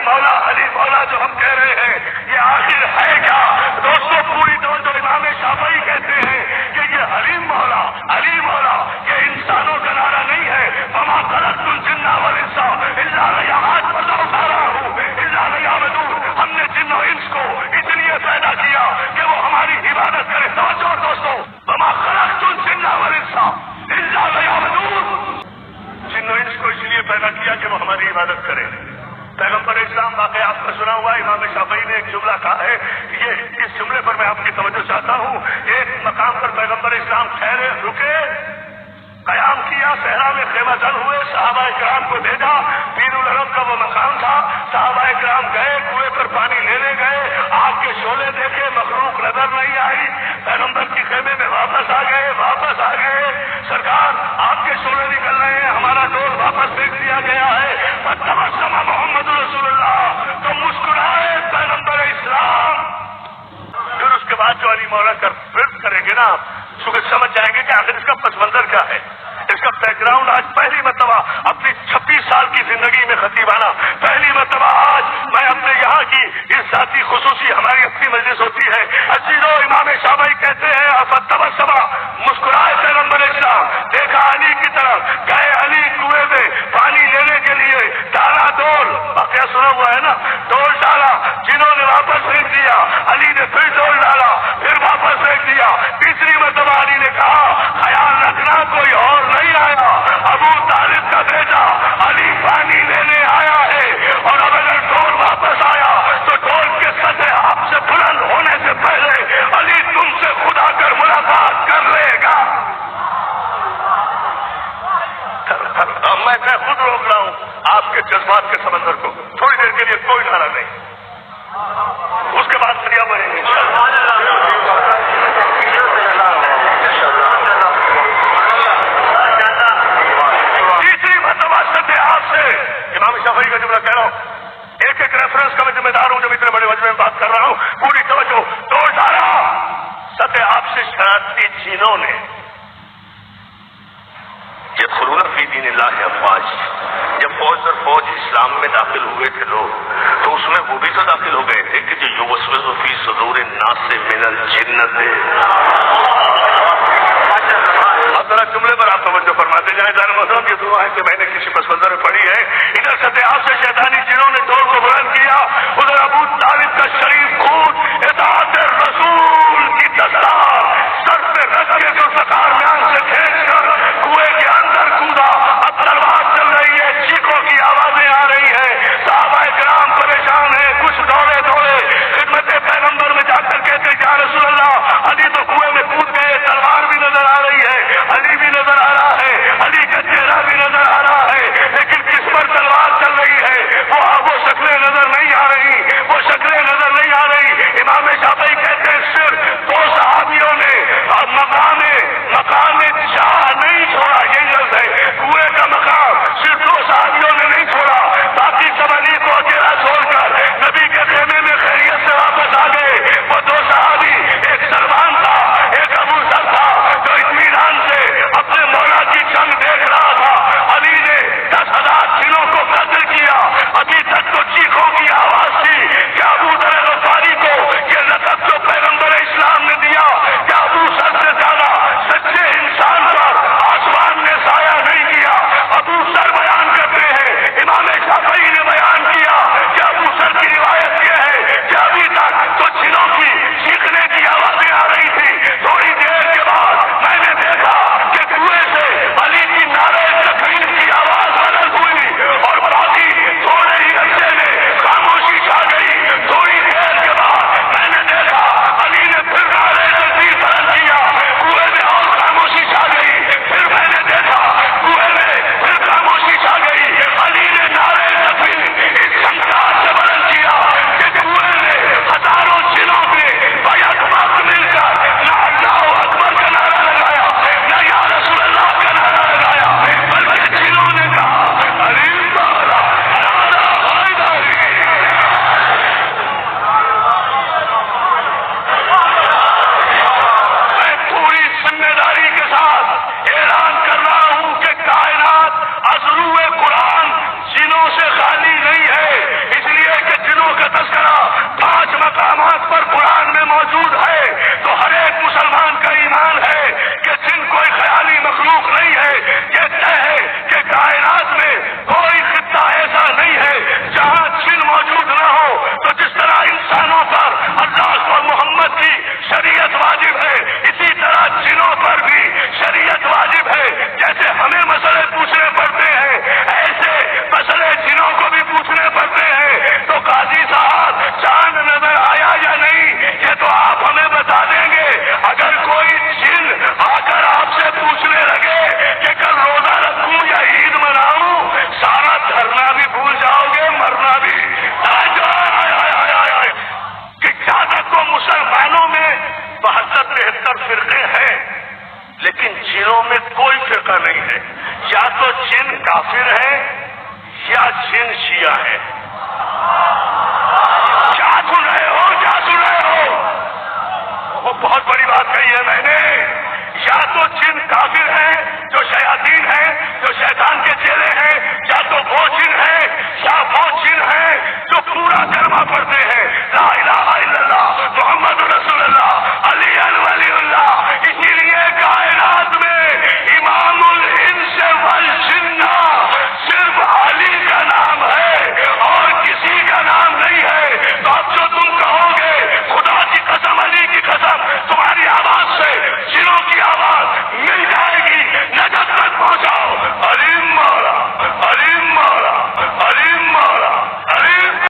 علی مولا جو ہم کہہ رہے ہیں یہ آخر ہے کیا؟ دوستوں پوری طور جو امام شافعی کہتے ہیں کہ یہ حلیم مولا علی مولا یہ انسانوں کا نعرہ نہیں ہے. وما خلقت الجن والانس الا ليعبدون. ہم نے جن و انس کو اس لیے پیدا کیا کہ وہ ہماری عبادت کرے. توجہ دوستوں, وما خلقت الجن والانس الا ليعبدون. جن و انس کو اس لیے پیدا کیا کہ وہ ہماری عبادت کرے. پیغمبر اسلام واقعہ آپ نے سنا ہوا, امام شافعی نے ایک جملہ کہا ہے, یہ اس جملے پر میں آپ کی توجہ چاہتا ہوں. ایک مقام پر پیغمبر اسلام ٹھہرے, رکے, قیام کیا, صحرا میں خیمہ زن ہوئے, صحابہ کرام کو بھیجا. پیر العرب کا وہ مقام تھا. صحابہ کرام گئے, کنویں پر پانی لینے گئے, آگ کے شعلے دیکھے, مخلوق نظر نہیں آئی. پیغمبر کی خیمے میں واپس آ گئے. سرکار آپ کے شعلے نکل رہے ہیں, ہمارا ڈول واپس بھیج دیا گیا ہے. فتبسم محمد رسول اللہ, تو مسکرائے پیغمبر اسلام. پھر اس کے بعد جو علی مولا کا ورد کریں گے نا, صبح سمجھ جائیں گے کہ آخر اس کا پس منظر کیا ہے, اس کا بیک گراؤنڈ. آج پہلی مرتبہ اپنی 26 سال کی زندگی میں خطیبانہ پہلی مرتبہ آج میں اپنے یہاں کی اس ذاتی خصوصی ہماری اپنی مجلس ہوتی ہے. عزیزو, امام شافعی کہتے ہیں فتبسم, مسکرائے پیغمبر اسلام, دیکھا علی کی طرف, گئے علی کنویں میں پانی لینے کے لیے, ڈالا ڈول, واقعہ سنا ہوا ہے نا, ڈول ڈالا, جنہوں نے واپس بھیج دیا, علی نے پھر ڈول ڈالا, پھر واپس بھیج دیا. تیسری مرتبہ علی نے کہا خیال رکھنا کوئی اور نہیں آیا, ابو طالب کا بیٹا علی پانی لینے آیا ہے, اور اب اگر ڈول واپس آیا تو ڈول کے سطح آپ سے بلند ہونے سے پہلے علی تم سے خدا کر ملاقات کر لے گا. میں خود روک رہا ہوں آپ کے جذبات کے سمندر کو, تھوڑی دیر کے لیے کوئی نعرہ نہیں, اس کے بعد فریاد بڑھیں گے. تیسری مرتبہ سطح آپ سے, امام شافعی کا جملہ کہہ رہا ہوں, ایک ایک ریفرنس کا میں ذمہ دار ہوں, جب اتنے بڑے مجمع میں بات کر رہا ہوں, پوری توجہ. توڑ ڈالا سطح آپ سے شرارتی جنوں نے. يدخلون في دين الله افواج, جب فوج اور فوج اسلام میں داخل ہوئے تھے لوگ, تو اس میں وہ بھی تو داخل ہو گئے تھے کہ جو یوسوس فی صدور الناس من الجنۃ. اب ذرا جملے پر آپ توجہ فرماتے جائیں. جانے محترم, یہ دعا ہے کہ میں نے کسی پس منظر میں پڑھی ہے. ادھر سطح سے شیطانی جنوں نے دور کو بلند کیا, ادھر ابو طالب کا شریف خون اطاعت رسول کی تلوار سر پہ رکھ کے جو سکار میان سے کھینچ کر کنویں کے اندر کودا. اب تلوار چل رہی ہے, چیخوں کی آوازیں آ رہی ہیں, صحابہ کرام پریشان ہیں. کچھ دوڑے خدمت پیغمبر میں جا کر کہتے یا رسول اللہ, علی تو کنویں میں کود گئے, تلوار بھی نظر آ رہی ہے, علی بھی نظر آ رہا ہے, علی کا چہرہ بھی نظر آ رہا ہے, لیکن کس پر تلوار چل رہی ہے وہ شکلیں نظر نہیں